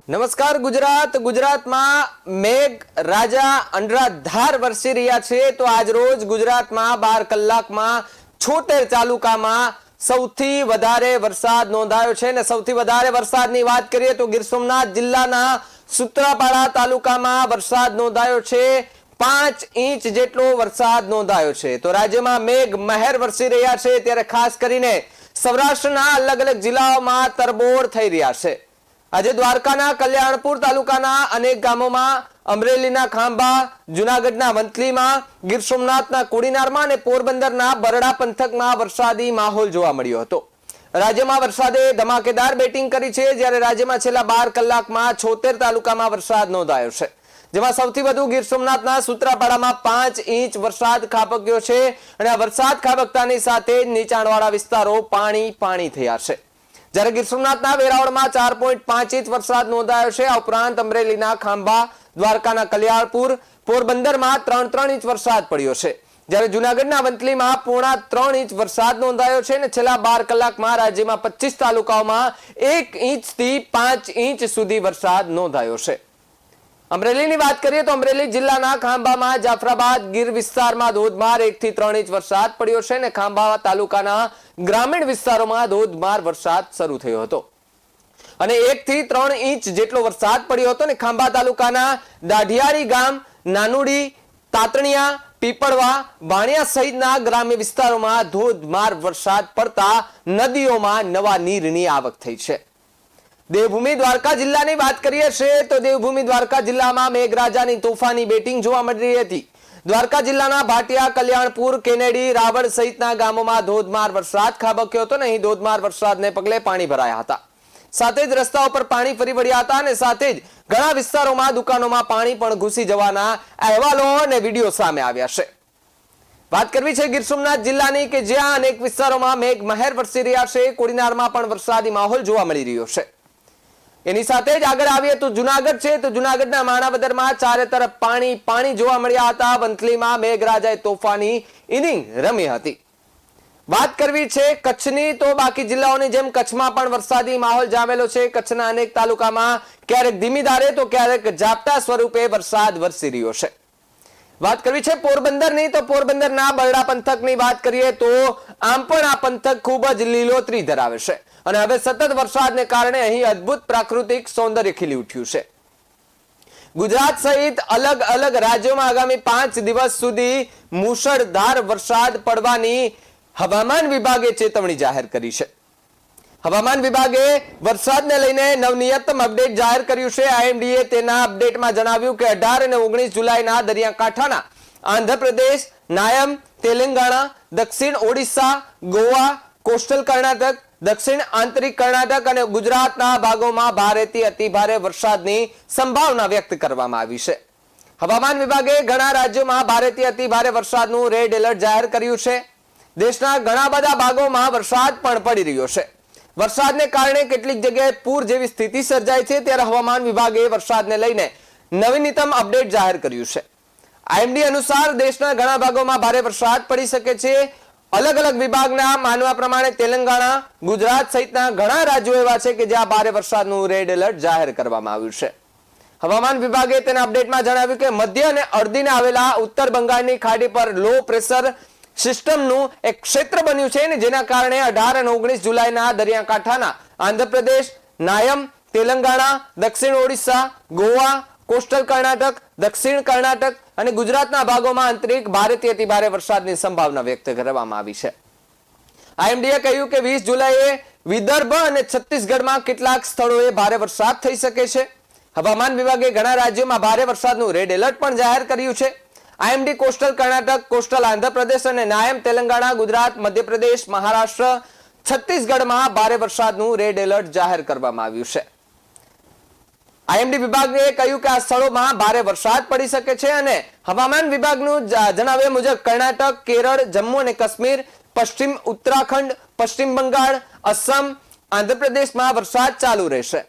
નમસ્કાર ગુજરાત. ગુજરાતમાં મેઘ રાજા અનરાધાર વરસી રહ્યા છે. તો આજ રોજ ગુજરાતમાં 12 કલાકમાં 76 તાલુકામાં સૌથી વધારે વરસાદ નોંધાયો છે અને સૌથી વધારે વરસાદની વાત કરીએ તો ગીર સોમનાથ જિલ્લાના સૂત્રાપાડા તાલુકામાં વરસાદ નોંધાયો છે. 5 ઇંચ જેટલો વરસાદ નોંધાયો છે. તો રાજ્યમાં મેઘ મહેર વરસી રહ્યા છે ત્યારે ખાસ કરીને સૌરાષ્ટ્રના અલગ અલગ જિલ્લાઓમાં તરબોળ થઈ રહ્યા છે. આજે દ્વારકાના કલ્યાણપુર તાલુકાના અનેક ગામોમાં, અમરેલીના ખાંભા, જુનાગઢના વંથલીમાં, ગીર સોમનાથના કોડીનારમાં અને પોરબંદરના બરડા પંથકમાં વરસાદી માહોલ જોવા મળ્યો હતો. રાજ્યમાં વરસાદે ધમાકેદાર બેટિંગ કરી છે, જ્યારે રાજ્યમાં છેલ્લા 12 કલાકમાં 76 તાલુકામાં વરસાદ નોંધાયો છે, જેમાં સૌથી વધુ ગીર સોમનાથના સૂત્રાપાડામાં 5 ઇંચ વરસાદ ખાબક્યો છે અને આ વરસાદ ખાબકતાની સાથે નીચાણવાળા વિસ્તારો પાણી થયા છે. જ્યારે ગીર સોમનાથના વેરાવળમાં 4.5 ઇંચ વરસાદ નોંધાયો છે. આ ઉપરાંત અમરેલીના ખાંભા, દ્વારકાના કલ્યાણપુર, પોરબંદરમાં 3 ઇંચ વરસાદ પડ્યો છે. જ્યારે જુનાગઢના વંથલીમાં 3.5 ઇંચ વરસાદ નોંધાયો છે અને છેલ્લા 12 કલાકમાં રાજ્યમાં 25 તાલુકાઓમાં 1 ઇંચથી 5 ઇંચ સુધી વરસાદ નોંધાયો છે. અમરેલીની વાત કરીએ તો અમરેલી જિલ્લાના ખાંભામાં જાફરાબાદ ગીર વિસ્તારમાં ધોધમાર 1 થી 3 ઇંચ વરસાદ પડ્યો છે અને ખાંભા તાલુકાના ગ્રામીણ વિસ્તારોમાં ધોધમાર વરસાદ શરૂ થયો હતો અને 1 થી 3 ઇંચ જેટલો વરસાદ પડ્યો હતો. અને ખાંભા તાલુકાના દાઢિયારી ગામ, નાનુડી, તાતણિયા, પીપળવા, વાણિયા સહિતના ગ્રામ્ય વિસ્તારોમાં ધોધમાર વરસાદ પડતા નદીઓમાં નવા નીરની આવક થઈ છે. દેવભૂમિ દ્વારકા જિલ્લાની વાત કરીએ છીએ તો દેવભૂમિ દ્વારકા જિલ્લામાં મેઘરાજાની તોફાની બેટિંગ જોવા મળી રહી હતી. દ્વારકા જિલ્લાના ભાટિયા, કલ્યાણપુર, કેનેડી, રાવળ સહિતના ગામોમાં ધોધમાર વરસાદ ખાબક્યો હતો અને અહીં ધોધમાર વરસાદને પગલે પાણી ભરાયા હતા. સાથે જ રસ્તાઓ પર પાણી ફરી વળ્યા હતા અને સાથે જ ઘણા વિસ્તારોમાં દુકાનોમાં પાણી પણ ઘૂસી જવાના અહેવાલો અને વિડીયો સામે આવ્યા છે. વાત કરવી છે ગીર સોમનાથ જિલ્લાની કે જ્યાં અનેક વિસ્તારોમાં મેઘ મહેર વરસી રહ્યા છે. કોડીનારમાં પણ વરસાદી માહોલ જોવા મળી રહ્યો છે. એની સાથે જ આગળ આવીએ તો જુનાગઢ છે. તો જુનાગઢના માણાવદરમાં ચારે તરફ પાણી જોવા મળ્યા હતા. વંથલીમાં મેઘરાજાએ તોફાની ઇનિંગ રમી હતી. વાત કરવી છે કચ્છની તો બાકી જિલ્લાઓની જેમ કચ્છમાં પણ વરસાદી માહોલ જામેલો છે. કચ્છના અનેક તાલુકામાં ક્યારેક ધીમી ધારે તો ક્યારેક ઝાપટા સ્વરૂપે વરસાદ વરસી રહ્યો છે. વાત કરવી છે પોરબંદરની તો પોરબંદરના બરડા પંથકની વાત કરીએ તો આમ પણ આ પંથક ખૂબ જ લીલોતરી ધરાવે છે અને હવે સતત વરસાદને કારણે અહીં અદ્ભુત પ્રાકૃતિક સૌંદર્ય ખીલી ઉઠ્યું છે. ગુજરાત સહિત અલગ અલગ રાજ્યોમાં આગામી 5 દિવસ સુધી મુશળધાર વરસાદ પડવાની હવામાન વિભાગે ચેતવણી જાહેર કરી છે. હવામાન વિભાગે વરસાદને લઈને નવનિયતમ અપડેટ જાહેર કર્યું છે. આઈએમડીએ તેના અપડેટમાં જણાવ્યું કે 18 અને 19 જુલાઈના દરિયાકાંઠાના આંધ્રપ્રદેશ, નાયમ, તેલંગાણા, દક્ષિણ ઓડિશા, ગોવા, કોસ્ટલ કર્ણાટક, દક્ષિણ આંતરિક કર્ણાટક અને ગુજરાતના ભાગોમાં ભારેથી અતિભારે વરસાદની સંભાવના વ્યક્ત કરવામાં આવી છે. હવામાન વિભાગે ઘણા રાજ્યોમાં ભારેથી અતિભારે વરસાદનું રેડ એલર્ટ જાહેર કર્યું છે. દેશના ઘણા બધા ભાગોમાં વરસાદ પણ પડી રહ્યો છે. વરસાદને કારણે કેટલીક જગ્યાએ પૂર જેવી સ્થિતિ સર્જાય છે, ત્યારે હવામાન વિભાગે વરસાદને લઈને નવીનતમ અપડેટ જાહેર કર્યું છે. આઈએમડી અનુસાર દેશના ઘણા ભાગોમાં ભારે વરસાદ પડી શકે છે. અલગ અલગ વિભાગના માનવા પ્રમાણે તેલંગાણા, ગુજરાત સહિતના ઘણા રાજ્યો એવા છે કે જ્યાં ભારે વરસાદનું રેડ એલર્ટ જાહેર કરવામાં આવ્યું છે. હવામાન વિભાગે તેના અપડેટમાં જણાવ્યું કે મધ્ય અને અડધીને આવેલા ઉત્તર બંગાળની ખાડી પર લો પ્રેશર સિસ્ટમનું એક ક્ષેત્ર બન્યું છે, જેના કારણે 18 અને 19 જુલાઈના દરિયાકાંઠાના આંધ્રપ્રદેશ, નાયમ, તેલંગાણા, દક્ષિણ ઓડિશા, ગોવા, કોસ્ટલ કર્ણાટક, દક્ષિણ કર્ણાટક અને ગુજરાતના ભાગોમાં આંતરિક ભારેથી અતિભારે વરસાદની સંભાવના વ્યક્ત કરવામાં આવી છે. આઈએમડીએ કહ્યું કે 20 જુલાઈએ વિદર્ભ અને છત્તીસગઢમાં કેટલાક સ્થળોએ ભારે વરસાદ થઈ શકે છે. હવામાન વિભાગે ઘણા રાજ્યોમાં ભારે વરસાદનું રેડ એલર્ટ પણ જાહેર કર્યું છે. IMD coastal Karnataka, coastal Andhra Pradesh અને નાયમ તેલંગાણા, ગુજરાત, મધ્યપ્રદેશ, મહારાષ્ટ્ર, છત્તીસગઢમાં ભારે વરસાદનું રેડ એલર્ટ જાહેર કરવામાં આવ્યું છે. આઈએમડી વિભાગે કહ્યું કે આ સ્થળોમાં ભારે વરસાદ પડી શકે છે અને હવામાન વિભાગનું જણાવ્યા મુજબ કર્ણાટક, કેરળ, જમ્મુ અને કાશ્મીર, પશ્ચિમ ઉત્તરાખંડ, પશ્ચિમ બંગાળ, અસમ, આંધ્રપ્રદેશમાં વરસાદ ચાલુ રહેશે.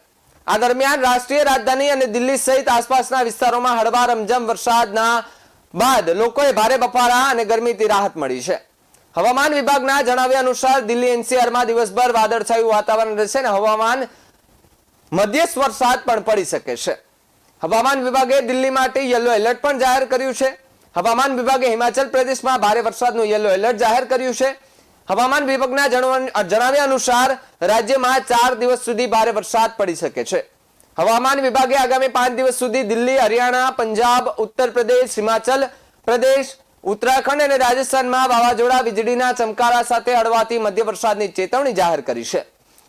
આ દરમિયાન રાષ્ટ્રીય રાજધાની અને દિલ્હી સહિત આસપાસના વિસ્તારોમાં હળવા રમઝમ વરસાદના બાદ લોકોએ ભારે બફારા અને ગરમીથી રાહત મળી છે. હવામાન વિભાગના જણાવ્યા અનુસાર દિલ્હી એનસીઆરમાં દિવસભર વાદળછાયું વાતાવરણ રહેશે અને હવામાન મધ્યસ્થ વરસાદ પણ પડી શકે છે. હવામાન વિભાગે દિલ્હી માટે યલો એલર્ટ પણ જાહેર કર્યું છે. હવામાન વિભાગે હિમાચલ પ્રદેશમાં ભારે વરસાદનું યલો એલર્ટ જાહેર કર્યું છે. હવામાન વિભાગના જણાવ્યા અનુસાર રાજ્યમાં 4 દિવસ સુધી ભારે વરસાદ પડી શકે છે. હવામાન વિભાગે આગામી 5 દિવસ સુધી દિલ્હી, હરિયાણા, પંજાબ, ઉત્તર પ્રદેશ, હિમાચલ પ્રદેશ, ઉત્તરાખંડ અને રાજસ્થાનમાં વાવાઝોડા, વીજળીના ચમકારા સાથે હળવાથી મધ્ય વરસાદની ચેતવણી જાહેર કરી છે.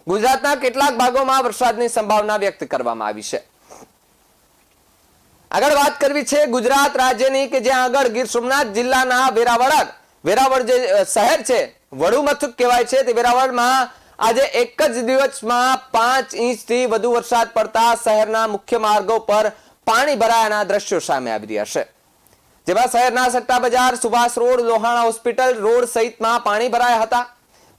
ગુજરાતના કેટલાક ભાગોમાં વરસાદની સંભાવના વ્યક્ત કરવામાં આવી છે. આગળ વાત કરવી છે ગુજરાત રાજ્યની કે જ્યાં આગળ ગીર સોમનાથ જિલ્લાના વેરાવળ જે શહેર છે, વડુ મથક કહેવાય છે, તે વેરાવળમાં આજે એક જ દિવસમાં 5 ઇંચથી વધુ વરસાદ પડતા શહેરના મુખ્ય માર્ગો પર પાણી ભરાયાના દ્રશ્યો સામે આવી રહ્યા છે. જેમાં શહેરના Satta Bazar, Subhash road, Lohana hospital road સહિતમાં પાણી ભરાયા હતા.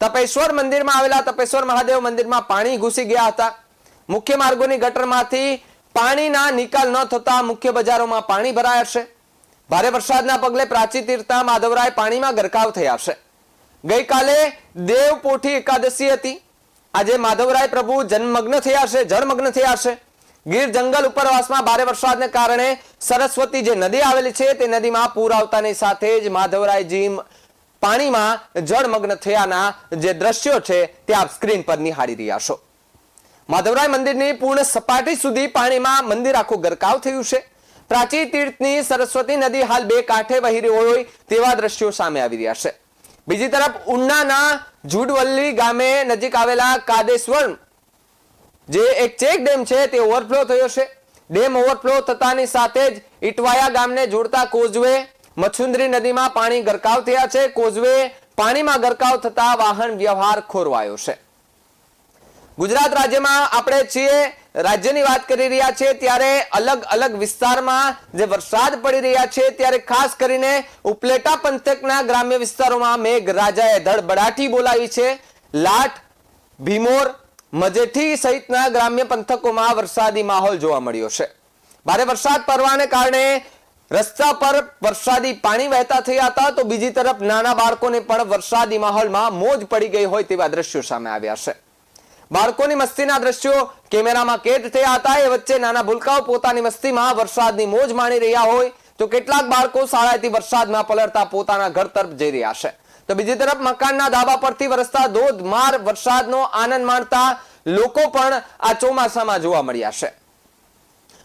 તપેશ્વર મંદિરમાં આવેલા તપેશ્વર મહાદેવ મંદિરમાં પાણી ઘૂસી ગયા હતા. મુખ્ય માર્ગોની ગટરમાંથી પાણીના નિકાલ ન થતા મુખ્ય બજારોમાં પાણી ભરાયા છે. ભારે વરસાદના પગલે પ્રાચી તીર્થના માધવરાય પાણીમાં ગરકાવ થયા છે. ગઈકાલે દેવપોઠી એકાદશી હતી. આજે માધવરાય પ્રભુ જળમગ્ન થયા છે. ગીર જંગલ ઉપરવાસમાં ભારે વરસાદને કારણે સરસ્વતી જે નદી આવેલી છે તે નદીમાં પૂર આવતાની સાથે જ માધવરાયજી પાણીમાં જળમગ્ન થયાના જે દ્રશ્યો છે તે આપ સ્ક્રીન પર નિહાળી રહ્યા છો. માધવરાય મંદિરની પૂર્ણ સપાટી સુધી પાણીમાં મંદિર આખું ગરકાવ થયું છે. પ્રાચી તીર્થની સરસ્વતી નદી હાલ 2 કાંઠે વહી રહી હોય તેવા દ્રશ્યો સામે આવી રહ્યા છે. બીજી તરફ ઉનાના જુડવલ્લી ગામે નજીક આવેલા કાદેશ્વર જે એક ચેક ડેમ છે તે ઓવરફ્લો થયો છે. ડેમ ઓવરફ્લો થતાની સાથે જ ઇટવાયા ગામને જોડતા કોઝવે મછુંદરી નદીમાં પાણી ગરકાવ થયા છે. કોઝવે પાણીમાં ગરકાવ થતા વાહન વ્યવહાર ખોરવાયો છે. ગુજરાત રાજ્યમાં આપણે છીએ, રાજ્યની વાત કરી રહ્યા છીએ ત્યારે અલગ અલગ વિસ્તારમાં જે વરસાદ પડી રહ્યા છે ત્યારે ખાસ કરીને ઉપલેટા પંથકના ગ્રામ્ય વિસ્તારોમાં મેઘરાજાએ ધડબડાટી બોલાવી છે. લાઠ, ભીમોર, મજેઠી સહિતના ગ્રામ્ય પંથકોમાં વરસાદી માહોલ જોવા મળ્યો છે. ભારે વરસાદ પડવાને કારણે રસ્તા પર વરસાદી પાણી વહેતા થયા હતા, તો બીજી તરફ નાના બાળકોને પણ વરસાદી માહોલમાં મોજ પડી ગઈ હોય તેવા દ્રશ્યો સામે આવ્યા છે. બાળકોની મસ્તીના દ્રશ્યો કેમેરામાં કેદ થયા હતા. એ વચ્ચે નાના ભૂલકાઓ પોતાની મસ્તીમાં વરસાદની મોજ માણી રહ્યા હોય તો કેટલાક બાળકો શાળાએથી વરસાદમાં પલળતા પોતાના ઘર તરફ જઈ રહ્યા છે. તો બીજી તરફ મકાનના ધાબા પરથી વરસતા ધોધમાર વરસાદનો આનંદ માણતા લોકો પણ આ ચોમાસામાં જોવા મળ્યા છે.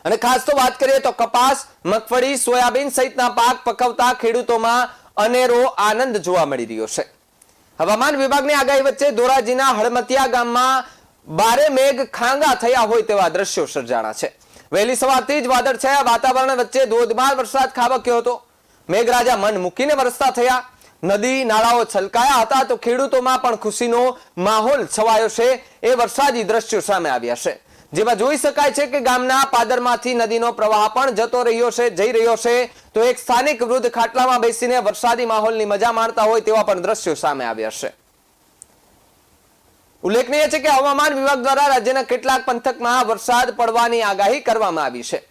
અને ખાસ તો વાત કરીએ તો કપાસ, મગફળી, સોયાબીન સહિતના પાક પકવતા ખેડૂતોમાં અનેરો આનંદ જોવા મળી રહ્યો છે. હવામાન વિભાગની આગાહી વચ્ચે ધોરાજીના હળમતિયા ગામમાં ભારે મેઘ ખાંગા થયા હોય તેવા દ્રશ્યો સર્જાણા છે. વહેલી સવારથી જ વાદળછાયા વાતાવરણ વચ્ચે ધોધમાર વરસાદ ખાબક્યો હતો. મેઘરાજા મન મૂકીને વરસતા થયા. નદી નાળાઓ છલકાયા હતા, તો ખેડૂતોમાં પણ ખુશીનો માહોલ છવાયો છે. એ વરસાદી દ્રશ્યો સામે આવ્યા છે, જેમાં જોઈ શકાય છે કે ગામના પાદરમાંથી નદીનો પ્રવાહ પણ જઈ રહ્યો છે. તો એક સ્થાનિક વૃદ્ધ ખાટલામાં બેસીને વરસાદી માહોલની મજા માણતા હોય તેવા પણ દ્રશ્યો સામે આવ્યા છે. ઉલ્લેખનીય છે કે હવામાન વિભાગ દ્વારા રાજ્યના કેટલાક પંથકમાં વરસાદ પડવાની આગાહી કરવામાં આવી છે.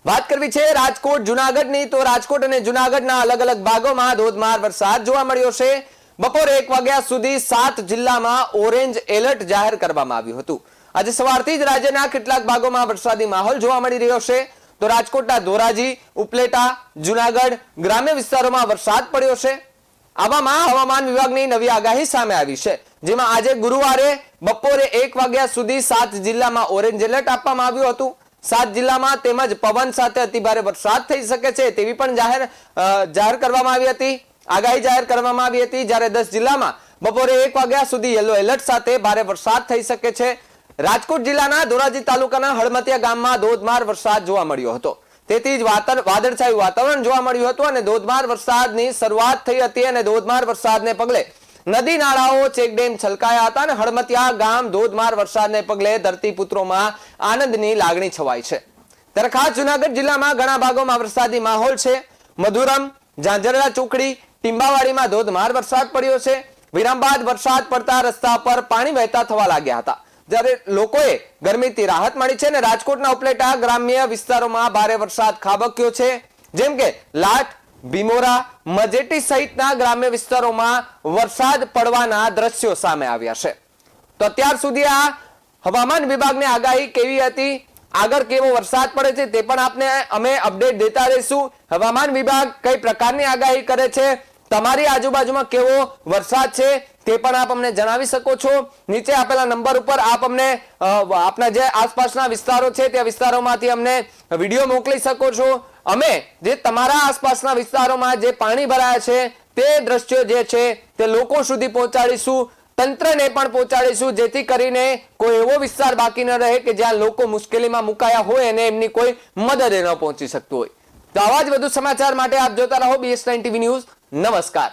વાત કરવી છે રાજકોટ, જુનાગઢની, તો રાજકોટ અને જુનાગઢના અલગ અલગ ભાગોમાં ધોધમાર વરસાદ જોવા મળ્યો છે. બપોરે 1 વાગ્યા સુધી 7 જિલ્લામાં ઓરેન્જ એલર્ટ જાહેર કરવામાં આવ્યું હતું. આજે સવારથી જ રાજ્યના કેટલાક ભાગોમાં વરસાદી માહોલ જોવા મળી રહ્યો છે. તો રાજકોટના ધોરાજી, ઉપલેટા, જુનાગઢ ગ્રામ્ય વિસ્તારોમાં વરસાદ પડ્યો છે. આવામાં હવામાન વિભાગની નવી આગાહી સામે આવી છે, જેમાં આજે ગુરુવારે બપોરે 1 વાગ્યા સુધી 7 જિલ્લામાં ઓરેન્જ એલર્ટ આપવામાં આવ્યું હતું. 7 જિલ્લામાં તેમજ પવન સાથે અતિભારે વરસાદ થઈ શકે છે તેવી પણ જાહેર કરવામાં આવી હતી, આગાહી જાહેર કરવામાં આવી હતી. જ્યારે 10 જિલ્લામાં બપોરે 1 વાગ્યા સુધી યલો એલર્ટ સાથે ભારે વરસાદ થઈ શકે છે. રાજકોટ જિલ્લાના ધોરાજી તાલુકાના હળમતિયા ગામમાં ધોધમાર વરસાદ જોવા મળ્યો હતો. તેથી જ વાદળછાયું વાતાવરણ જોવા મળ્યું હતું અને ધોધમાર વરસાદની શરૂઆત થઈ હતી. અને ધોધમાર વરસાદને પગલે નદી નાળાઓ, ચેકડેમ છલકાયા હતા અને હળમતિયા ગામ ધોધમાર વરસાદને પગલે ધરતીપુત્રોમાં આનંદની લાગણી છવાઈ છે. ત્યારે ખાસ જુનાગઢ જિલ્લામાં ઘણા ભાગોમાં વરસાદી માહોલ છે. મધુરમ, ઝાંઝરડા ચોકડી, ટીંબાવાડીમાં ધોધમાર વરસાદ પડ્યો છે. વિરામ બાદ વરસાદ પડતા રસ્તા પર પાણી વહેતા થવા લાગ્યા હતા, જ્યારે લોકોએ ગરમીથી રાહત મળી છે. અને રાજકોટના ઉપલેટા ગ્રામ્ય વિસ્તારોમાં ભારે વરસાદ ખાબક્યો છે, જેમ કે લાઠ, ભીમોરા, મજેઠી સહિતના ગ્રામ્ય વિસ્તારોમાં વરસાદ પડવાના દ્રશ્યો સામે આવ્યા છે. તો અત્યાર સુધી આ હવામાન વિભાગની આગાહી કેવી હતી, આગળ કેવો વરસાદ પડે છે તે પણ આપને અમે અપડેટ દેતા રહીશું. હવામાન વિભાગ કઈ પ્રકારની આગાહી કરે છે, તમારી આજુબાજુમાં કેવો વરસાદ છે તે પણ આપ અમને જણાવી શકો છો. નીચે આપેલા નંબર ઉપર આપ અમને આપના જે આસપાસના વિસ્તારો છે તે વિસ્તારોમાંથી અમને વિડીયો મોકલી શકો છો. અમે જે તમારા આસપાસના વિસ્તારોમાં જે પાણી ભરાયા છે તે દ્રશ્યો જે છે તે લોકો સુધી પહોંચાડીશું, તંત્રને પણ પહોંચાડીશું, જેથી કરીને કોઈ એવો વિસ્તાર બાકી ન રહે કે જ્યાં લોકો મુશ્કેલીમાં મુકાયા હોય અને એમની કોઈ મદદ ન પહોંચી શકતું હોય. તો આવા જ વધુ સમાચાર માટે આપ જોતા રહો BS9 TV ન્યૂઝ. નમસ્કાર.